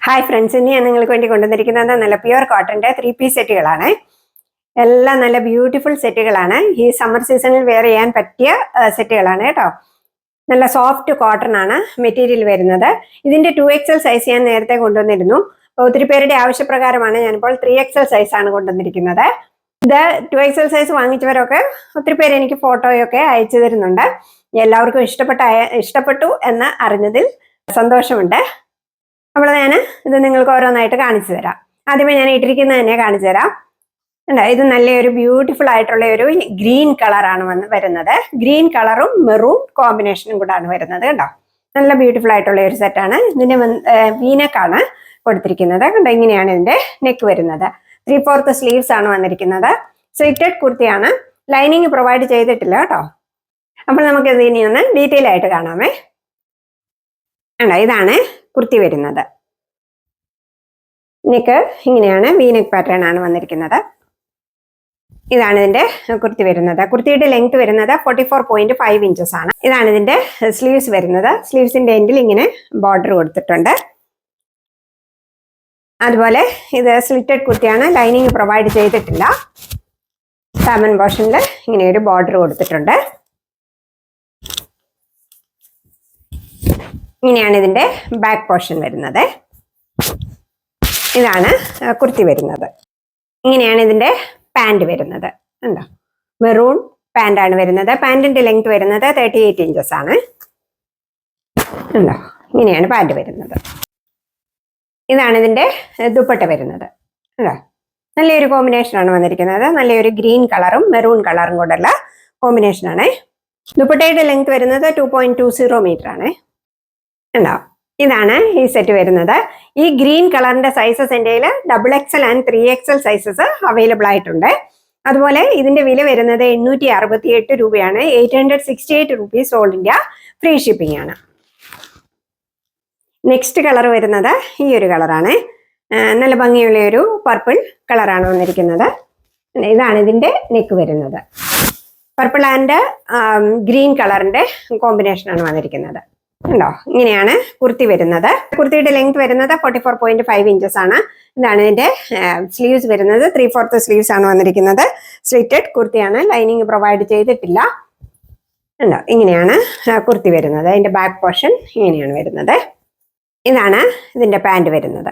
Hi friends, ഇനി ഞാൻ നിങ്ങൾക്ക് വേണ്ടി കൊണ്ടുവന്നിരിക്കുന്നത് നല്ല പ്യുവർ കോട്ടന്റെ 3 പീസ് സെറ്റുകളാണ്. എല്ലാം നല്ല ബ്യൂട്ടിഫുൾ സെറ്റുകളാണ്. ഈ സമ്മർ സീസണിൽ വെയർ ചെയ്യാൻ പറ്റിയ സെറ്റുകളാണ് കേട്ടോ. നല്ല സോഫ്റ്റ് കോട്ടൺ ആണ് മെറ്റീരിയൽ വരുന്നത്. ഇതിന്റെ 2XL സൈസ് ഞാൻ നേരത്തെ കൊണ്ടുവന്നിരുന്നു. ഒത്തിരി പേരുടെ ആവശ്യപ്രകാരമാണ് ഞാനിപ്പോൾ 3XL സൈസ് ആണ് കൊണ്ടുവന്നിരിക്കുന്നത്. ഇത് 2XL സൈസ് വാങ്ങിച്ചവരൊക്കെ ഒത്തിരി പേര് എനിക്ക് ഫോട്ടോയൊക്കെ അയച്ചു തരുന്നുണ്ട്. എല്ലാവർക്കും ഇഷ്ടപ്പെട്ടു എന്ന് അറിഞ്ഞതിൽ സന്തോഷമുണ്ട്. അപ്പോൾ ഞാൻ ഇത് നിങ്ങൾക്ക് ഓരോന്നായിട്ട് കാണിച്ചു തരാം. ആദ്യമേ ഞാൻ ഇട്ടിരിക്കുന്നത് തന്നെ കാണിച്ചു തരാം. ഇത് നല്ലൊരു ബ്യൂട്ടിഫുൾ ആയിട്ടുള്ള ഒരു ഗ്രീൻ കളറാണ് വരുന്നത്. ഗ്രീൻ കളറും മെറൂൺ കോമ്പിനേഷനും കൂടാണ് വരുന്നത് കേട്ടോ. നല്ല ബ്യൂട്ടിഫുൾ ആയിട്ടുള്ള ഒരു സെറ്റാണ്. ഇതിന്റെ വീനക്കാണ് കൊടുത്തിരിക്കുന്നത് കണ്ടോ. ഇങ്ങനെയാണ് ഇതിന്റെ നെക്ക് വരുന്നത്. 3/4 സ്ലീവ്സ് ആണ് വന്നിരിക്കുന്നത്. സ്ലിറ്റഡ് കുർത്തിയാണ്. ലൈനിങ് പ്രൊവൈഡ് ചെയ്തിട്ടില്ല കേട്ടോ. അപ്പോൾ നമുക്ക് ഇത് ഇനി ഒന്ന് ഡീറ്റെയിൽ ആയിട്ട് കാണാമേ. ഇതാണ് കുർത്തി വരുന്നത്. നെക്ക് ഇങ്ങനെയാണ്, വീനെക്ക് പാറ്റേൺ ആണ് വന്നിരിക്കുന്നത്. ഇതാണ് ഇതിന്റെ കുർത്തി വരുന്നത്. കുർത്തിയുടെ ലെങ്ത് വരുന്നത് 44.5 ഇഞ്ചസ് ആണ്. ഇതാണ് ഇതിന്റെ സ്ലീവ്സ് വരുന്നത്. സ്ലീവ്സിന്റെ എൻഡിൽ ഇങ്ങനെ ബോർഡർ കൊടുത്തിട്ടുണ്ട്. അതുപോലെ ഇത് സ്ലിറ്റഡ് കുർത്തിയാണ്. ലൈനിങ് പ്രൊവൈഡ് ചെയ്തിട്ടില്ല. സാമൻ പോർഷനിൽ ഇങ്ങനെ ഒരു ബോർഡർ കൊടുത്തിട്ടുണ്ട്. ഇങ്ങനെയാണ് ഇതിന്റെ ബാക്ക് പോർഷൻ വരുന്നത്. ഇതാണ് കുർത്തി വരുന്നത്. ഇങ്ങനെയാണ് ഇതിന്റെ പാൻറ് വരുന്നത്. ഉണ്ടോ, മെറൂൺ പാൻ്റ് ആണ് വരുന്നത്. പാൻറിന്റെ ലെങ്ത് വരുന്നത് 38 ഇഞ്ചസ് ആണ്. ഉണ്ടോ, ഇങ്ങനെയാണ് പാൻറ് വരുന്നത്. ഇതാണ് ഇതിന്റെ ദുപ്പട്ട വരുന്നത്. ഉണ്ടോ, നല്ലൊരു കോമ്പിനേഷനാണ് വന്നിരിക്കുന്നത്. നല്ലൊരു ഗ്രീൻ കളറും മെറൂൺ കളറും കൂടെയുള്ള കോമ്പിനേഷനാണ്. ദുപ്പട്ടയുടെ ലെങ്ത് വരുന്നത് 2.20 മീറ്റർ ആണ്. ഉണ്ടോ, ഇതാണ് ഈ സെറ്റ് വരുന്നത്. ഈ ഗ്രീൻ കളറിന്റെ സൈസസ് എൻ്റെ XXL and 3XL sizes available ആയിട്ടുണ്ട്. അതുപോലെ ഇതിന്റെ വില വരുന്നത് 868 രൂപയാണ്. 868 rupees all India free shipping ആണ്. നെക്സ്റ്റ് കളർ വരുന്നത് ഈ ഒരു കളറാണ്. നല്ല ഭംഗിയുള്ള ഒരു പർപ്പിൾ കളറാണ് വന്നിരിക്കുന്നത്. ഇതാണ് ഇതിന്റെ നെക്ക് വരുന്നത്. പർപ്പിൾ ആൻഡ് ഗ്രീൻ കളറിന്റെ കോമ്പിനേഷനാണ് വന്നിരിക്കുന്നത്. ഉണ്ടോ, ഇങ്ങനെയാണ് കുർത്തി വരുന്നത്. കുർത്തിയുടെ ലെങ്ത് വരുന്നത് 44.5 ഇഞ്ചസ് ആണ്. ഇതാണ് ഇതിന്റെ സ്ലീവ്സ് വരുന്നത്. 3/4 സ്ലീവ്സ് ആണ് വന്നിരിക്കുന്നത്. സ്ലിറ്റഡ് കുർത്തിയാണ്. ലൈനിങ് പ്രൊവൈഡ് ചെയ്തിട്ടില്ല. ഉണ്ടോ, ഇങ്ങനെയാണ് കുർത്തി വരുന്നത്. അതിന്റെ ബാക്ക് പോർഷൻ ഇങ്ങനെയാണ് വരുന്നത്. ഇതാണ് ഇതിന്റെ പാൻറ് വരുന്നത്.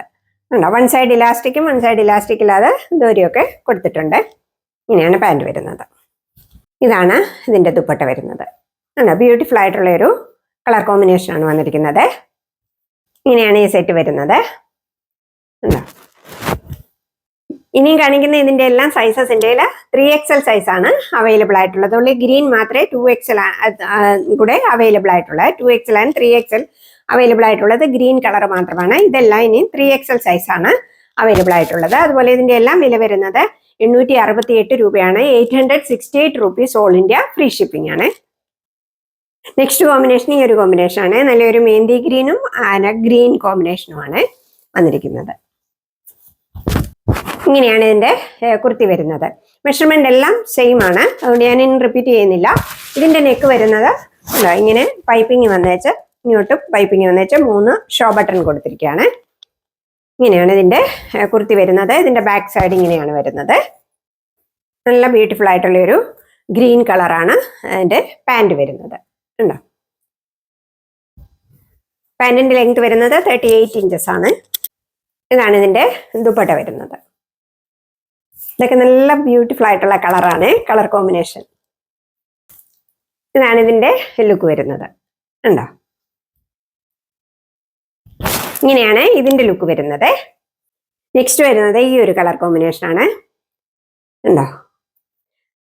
ഉണ്ടോ, വൺ സൈഡ് ഇലാസ്റ്റിക്കും വൺ സൈഡ് ഇലാസ്റ്റിക് ഇല്ലാതെ ദൂരെയൊക്കെ കൊടുത്തിട്ടുണ്ട്. ഇങ്ങനെയാണ് പാൻറ് വരുന്നത്. ഇതാണ് ഇതിന്റെ ദുപ്പട്ട വരുന്നത്. ഉണ്ടോ, ബ്യൂട്ടിഫുൾ ആയിട്ടുള്ള ഒരു കളർ കോമ്പിനേഷൻ ആണ് വന്നിരിക്കുന്നത്. ഇങ്ങനെയാണ് ഈ സെറ്റ് വരുന്നത്. ഇനിയും കാണിക്കുന്ന ഇതിന്റെ എല്ലാം സൈസസ് എൻ്റെ 3XL സൈസ് ആണ് അവൈലബിൾ ആയിട്ടുള്ളത്. ഉള്ളി ഗ്രീൻ മാത്രമേ 2XL കൂടെ അവൈലബിൾ ആയിട്ടുള്ളത്. 2XL ആൻഡ് 3XL അവൈലബിൾ ആയിട്ടുള്ളത് ഗ്രീൻ കളർ മാത്രമാണ്. ഇതെല്ലാം ഇനി 3XL സൈസ് ആണ് അവൈലബിൾ ആയിട്ടുള്ളത്. അതുപോലെ ഇതിന്റെ എല്ലാം വില വരുന്നത് 868 രൂപയാണ്. 868 rupees all India free shipping ആണ്. നെക്സ്റ്റ് കോമ്പിനേഷൻ ഈ ഒരു കോമ്പിനേഷൻ ആണ്. നല്ലൊരു മെഹന്തി ഗ്രീനും ഗ്രീൻ കോമ്പിനേഷനുമാണ് വന്നിരിക്കുന്നത്. ഇങ്ങനെയാണ് ഇതിന്റെ കുർത്തി വരുന്നത്. മെഷർമെന്റ് എല്ലാം സെയിം ആണ്, അതുകൊണ്ട് ഞാൻ റിപ്പീറ്റ് ചെയ്യുന്നില്ല. ഇതിന്റെ നെക്ക് വരുന്നത് ഇങ്ങനെ പൈപ്പിംഗ് വന്നേച്ച് ഇങ്ങോട്ടും പൈപ്പിംഗ് വന്നേച്ച് 3 ഷോ ബട്ടൺ കൊടുത്തിരിക്കുകയാണ്. ഇങ്ങനെയാണ് ഇതിന്റെ കുർത്തി വരുന്നത്. ഇതിന്റെ ബാക്ക് സൈഡ് ഇങ്ങനെയാണ് വരുന്നത്. നല്ല ബ്യൂട്ടിഫുൾ ആയിട്ടുള്ള ഒരു ഗ്രീൻ കളറാണ് അതിന്റെ പാൻറ് വരുന്നത്. ഉണ്ടോ, പാൻറിന്റെ ലെങ്ത് വരുന്നത് 38 ഇഞ്ചസ് ആണ്. ഇതാണ് ഇതിന്റെ ദുപ്പട്ട വരുന്നത്. ഇതൊക്കെ നല്ല ബ്യൂട്ടിഫുൾ ആയിട്ടുള്ള കളറാണ്, കളർ കോമ്പിനേഷൻ. ഇതാണ് ഇതിന്റെ ലുക്ക് വരുന്നത്. ഉണ്ടോ, ഇങ്ങനെയാണ് ഇതിന്റെ ലുക്ക് വരുന്നത്. നെക്സ്റ്റ് വരുന്നത് ഈ ഒരു കളർ കോമ്പിനേഷൻ ആണ്. ഉണ്ടോ,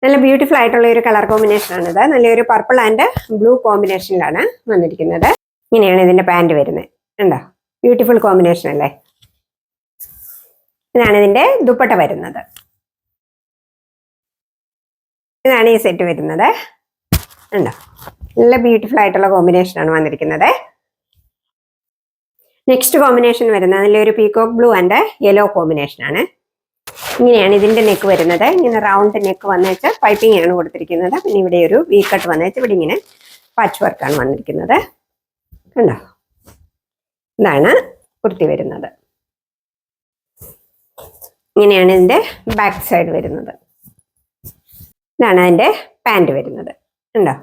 നല്ല ബ്യൂട്ടിഫുൾ ആയിട്ടുള്ള ഒരു കളർ കോമ്പിനേഷൻ ആണിത്. നല്ലൊരു പർപ്പിൾ ആൻഡ് ബ്ലൂ കോമ്പിനേഷനിലാണ് വന്നിരിക്കുന്നത്. ഇങ്ങനെയാണ് ഇതിന്റെ പാൻറ് വരുന്നത്. ഉണ്ടോ, ബ്യൂട്ടിഫുൾ കോമ്പിനേഷൻ അല്ലേ. ഇതാണ് ഇതിന്റെ ദുപ്പട്ട വരുന്നത്. ഇതാണ് ഈ സെറ്റ് വരുന്നത്. ഉണ്ടോ, നല്ല ബ്യൂട്ടിഫുൾ ആയിട്ടുള്ള കോമ്പിനേഷൻ ആണ് വന്നിരിക്കുന്നത്. നെക്സ്റ്റ് കോമ്പിനേഷൻ വരുന്നത് നല്ലൊരു peacock blue and yellow combination ആണ്. ഇങ്ങനെയാണ് ഇതിന്റെ നെക്ക് വരുന്നത്. ഇങ്ങനെ റൗണ്ട് നെക്ക് വന്നേച്ച് പൈപ്പിംഗ് ആണ് കൊടുത്തിരിക്കുന്നത്. പിന്നെ ഇവിടെ ഒരു വി കട്ട് വന്നേച്ച് ഇവിടെ ഇങ്ങനെ പാച്ച് വർക്കാണ് വന്നിരിക്കുന്നത്. കണ്ടോ, ഇതാണ് കുർത്തി വരുന്നത്. ഇങ്ങനെയാണ് ഇതിന്റെ ബാക്ക് സൈഡ് വരുന്നത്. ഇതാണ് അതിന്റെ പാൻറ് വരുന്നത്. ഉണ്ടോ?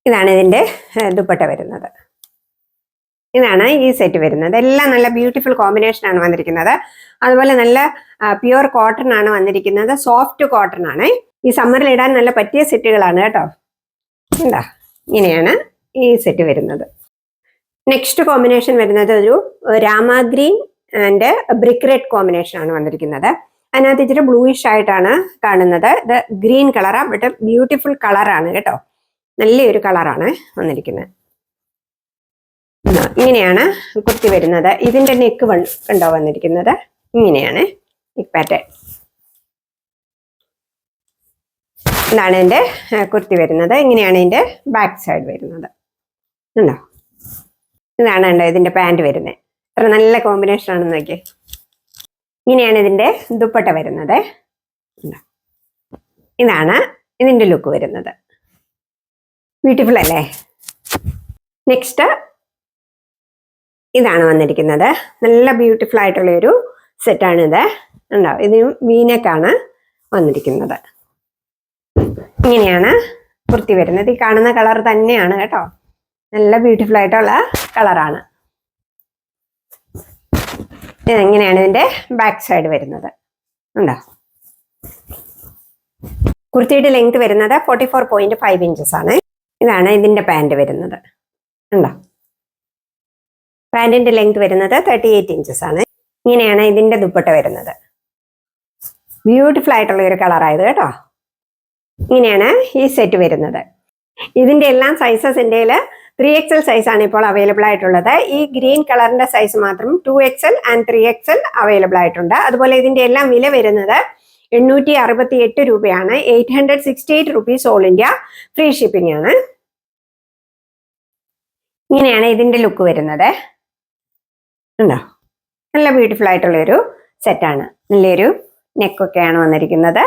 ഇതാണ് ഇതിന്റെ ദുപ്പട്ട വരുന്നത്. ഇതാണ് ഈ സെറ്റ് വരുന്നത്. എല്ലാം നല്ല ബ്യൂട്ടിഫുൾ കോമ്പിനേഷൻ ആണ് വന്നിരിക്കുന്നത്. അതുപോലെ നല്ല പ്യുവർ കോട്ടൺ ആണ് വന്നിരിക്കുന്നത്. സോഫ്റ്റ് കോട്ടൺ ആണ്. ഈ സമ്മറിൽ ഇടാൻ നല്ല പറ്റിയ സെറ്റുകളാണ് കേട്ടോ. എന്താ ഇങ്ങനെയാണ് ഈ സെറ്റ് വരുന്നത്. നെക്സ്റ്റ് കോമ്പിനേഷൻ വരുന്നത് ഒരു Rama green and brick red combination ആണ് വന്നിരിക്കുന്നത്. അതിനകത്ത് ഇച്ചിരി ബ്ലൂയിഷ് ആയിട്ടാണ് കാണുന്നത്. ഇത് ഗ്രീൻ കളറാണ്, ബട്ട് ബ്യൂട്ടിഫുൾ കളറാണ് കേട്ടോ. നല്ലൊരു കളറാണ് വന്നിരിക്കുന്നത്. ഇങ്ങനെയാണ് കുർത്തി വരുന്നത്. ഇതിന്റെ നെക്ക് കണ്ടോ വന്നിരിക്കുന്നത്? ഇങ്ങനെയാണ് നെക്ക് പാറ്റേൺ. ഇതാണ് ഇതിന്റെ കുർത്തി വരുന്നത്. ഇങ്ങനെയാണ് ഇതിന്റെ ബാക്ക് സൈഡ് വരുന്നത്. ഉണ്ടോ? ഇതാണ് കണ്ടോ ഇതിന്റെ പാൻറ് വരുന്നത്. അത്ര നല്ല കോമ്പിനേഷൻ ആണെന്ന് നോക്കിയേ. ഇങ്ങനെയാണ് ഇതിന്റെ ദുപ്പട്ട വരുന്നത്. ഇതാണ് ഇതിന്റെ ലുക്ക് വരുന്നത്. ബ്യൂട്ടിഫുൾ അല്ലേ? നെക്സ്റ്റ് ഇതാണ് വന്നിരിക്കുന്നത്. നല്ല ബ്യൂട്ടിഫുൾ ആയിട്ടുള്ള ഒരു സെറ്റാണിത്. ഉണ്ടോ? ഇതിനും വീനെക്കാണ് വന്നിരിക്കുന്നത്. ഇങ്ങനെയാണ് കുർത്തി വരുന്നത്. ഈ കാണുന്ന കളർ തന്നെയാണ് കേട്ടോ. നല്ല ബ്യൂട്ടിഫുൾ ആയിട്ടുള്ള കളറാണ്. ഇങ്ങനെയാണ് ഇതിന്റെ ബാക്ക് സൈഡ് വരുന്നത്. ഉണ്ടോ? കുർത്തിയുടെ ലെങ്ത് വരുന്നത് 44.5 ഇഞ്ചസ് ആണ്. ഇതാണ് ഇതിന്റെ പാൻറ് വരുന്നത്. ഉണ്ടോ? പാൻറിന്റെ ലെങ്ത് വരുന്നത് 38 ഇഞ്ചസ് ആണ്. ഇങ്ങനെയാണ് ഇതിന്റെ ദുപ്പട്ട വരുന്നത്. ബ്യൂട്ടിഫുൾ ആയിട്ടുള്ള ഒരു കളറായത് കേട്ടോ. ഇങ്ങനെയാണ് ഈ സെറ്റ് വരുന്നത്. ഇതിന്റെ എല്ലാം സൈസസ് ഇന്ത്യയിൽ 3XL സൈസാണ് ഇപ്പോൾ അവൈലബിൾ ആയിട്ടുള്ളത്. ഈ ഗ്രീൻ കളറിന്റെ സൈസ് മാത്രം 2XL ആൻഡ് 3XL അവൈലബിൾ ആയിട്ടുണ്ട്. അതുപോലെ ഇതിന്റെ എല്ലാം വില വരുന്നത് 868 രൂപയാണ്. 868 rupees all India free shipping ആണ്. ഇങ്ങനെയാണ് ഇതിന്റെ ലുക്ക് വരുന്നത്. ഉണ്ടോ? നല്ല ബ്യൂട്ടിഫുൾ ആയിട്ടുള്ള ഒരു സെറ്റാണ്. നല്ലൊരു നെക്കൊക്കെയാണ് വന്നിരിക്കുന്നത്.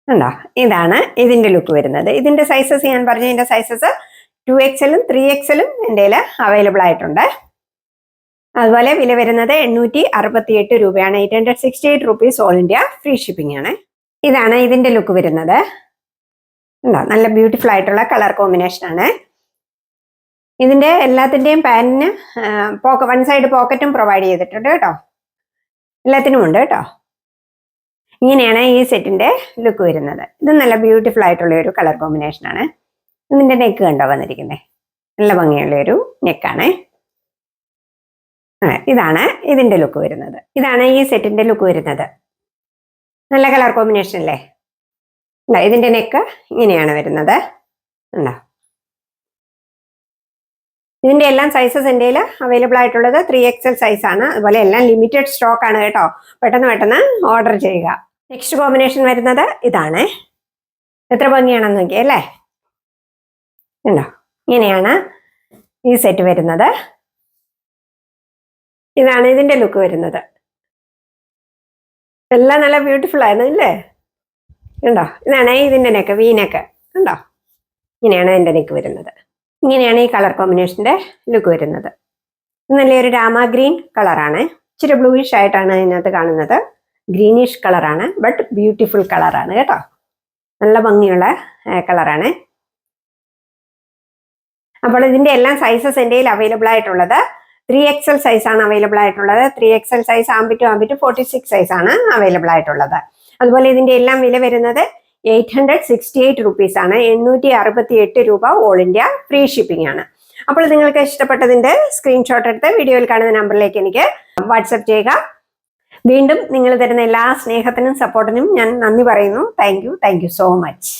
ഉണ്ടോ? ഇതാണ് ഇതിന്റെ ലുക്ക് വരുന്നത്. ഇതിന്റെ സൈസസ് ഞാൻ പറഞ്ഞ ഇതിന്റെ സൈസസ് 2XLും 3XLും എൻ്റെ അവൈലബിൾ ആയിട്ടുണ്ട്. അതുപോലെ വില വരുന്നത് 868 രൂപയാണ്. 868 rupees all India free shipping ആണ്. ഇതാണ് ഇതിന്റെ ലുക്ക് വരുന്നത്. ഉണ്ടോ? നല്ല ബ്യൂട്ടിഫുൾ ആയിട്ടുള്ള കളർ കോമ്പിനേഷൻ ആണ്. ഇതിന്റെ എല്ലാത്തിന്റെയും പാന്റിന് വൺ സൈഡ് പോക്കറ്റും പ്രൊവൈഡ് ചെയ്തിട്ടുണ്ട് കേട്ടോ. എല്ലാത്തിനും ഉണ്ട് കേട്ടോ. ഇങ്ങനെയാണ് ഈ സെറ്റിന്റെ ലുക്ക് വരുന്നത്. ഇത് നല്ല ബ്യൂട്ടിഫുൾ ആയിട്ടുള്ള ഒരു കളർ കോമ്പിനേഷൻ ആണ്. ഇതിന്റെ നെക്ക് കണ്ടോ വന്നിരിക്കുന്നത്? നല്ല ഭംഗിയുള്ള ഒരു നെക്കാണ്. ഇതാണ് ഇതിന്റെ ലുക്ക് വരുന്നത്. ഇതാണ് ഈ സെറ്റിന്റെ ലുക്ക് വരുന്നത്. നല്ല കളർ കോമ്പിനേഷൻ അല്ലേ? ഇതിന്റെ നെക്ക് ഇങ്ങനെയാണ് വരുന്നത്. ഉണ്ടോ? ഇതിന്റെ എല്ലാം സൈസസ് എൻ്റെ അവൈലബിൾ ആയിട്ടുള്ളത് 3XL സൈസ് ആണ്. അതുപോലെ എല്ലാം ലിമിറ്റഡ് സ്റ്റോക്ക് ആണ് കേട്ടോ. പെട്ടെന്ന് ഓർഡർ ചെയ്യുക. നെക്സ്റ്റ് കോമ്പിനേഷൻ വരുന്നത് ഇതാണ്. എത്ര ഭംഗിയാണെന്ന് നോക്കിയേ അല്ലേ? ഉണ്ടോ? ഇങ്ങനെയാണ് ഈ സെറ്റ് വരുന്നത്. ഇതാണ് ഇതിന്റെ ലുക്ക് വരുന്നത്. എല്ലാം നല്ല ബ്യൂട്ടിഫുൾ ആയിരുന്നു അല്ലേ? ഉണ്ടോ? ഇതാണ് ഇതിന്റെ നെക്ക്, വീനെക്ക്. ഉണ്ടോ? ഇങ്ങനെയാണ് ഇതിന്റെ നെക്ക് വരുന്നത്. ഇങ്ങനെയാണ് ഈ കളർ കോമ്പിനേഷന്റെ ലുക്ക് വരുന്നത്. നല്ലൊരു രാമ ഗ്രീൻ കളറാണ്. ഇച്ചിരി ബ്ലൂയിഷ് ആയിട്ടാണ് ഇതിനകത്ത് കാണുന്നത്. ഗ്രീനിഷ് കളറാണ്, ബട്ട് ബ്യൂട്ടിഫുൾ കളറാണ് കേട്ടോ. നല്ല ഭംഗിയുള്ള കളറാണ്. അപ്പോൾ ഇതിന്റെ എല്ലാം സൈസസ് എൻ്റെ അവൈലബിൾ ആയിട്ടുള്ളത് 3XL സൈസാണ് അവൈലബിൾ ആയിട്ടുള്ളത്. 3XL സൈസ് ആംബിറ്റ് 46 സൈസാണ് അവൈലബിൾ ആയിട്ടുള്ളത്. അതുപോലെ ഇതിന്റെ എല്ലാം വില വരുന്നത് 868 റുപ്പീസ് ആണ്. 868 രൂപ ഓൾ ഇന്ത്യ ഫ്രീ ഷിപ്പിംഗ് ആണ്. അപ്പോൾ നിങ്ങൾക്ക് ഇഷ്ടപ്പെട്ടതിന്റെ സ്ക്രീൻഷോട്ട് എടുത്ത് വീഡിയോയിൽ കാണുന്ന നമ്പറിലേക്ക് എനിക്ക് വാട്സപ്പ് ചെയ്യുക. വീണ്ടും നിങ്ങൾ തരുന്ന എല്ലാ സ്നേഹത്തിനും സപ്പോർട്ടിനും ഞാൻ നന്ദി പറയുന്നു. Thank you so much.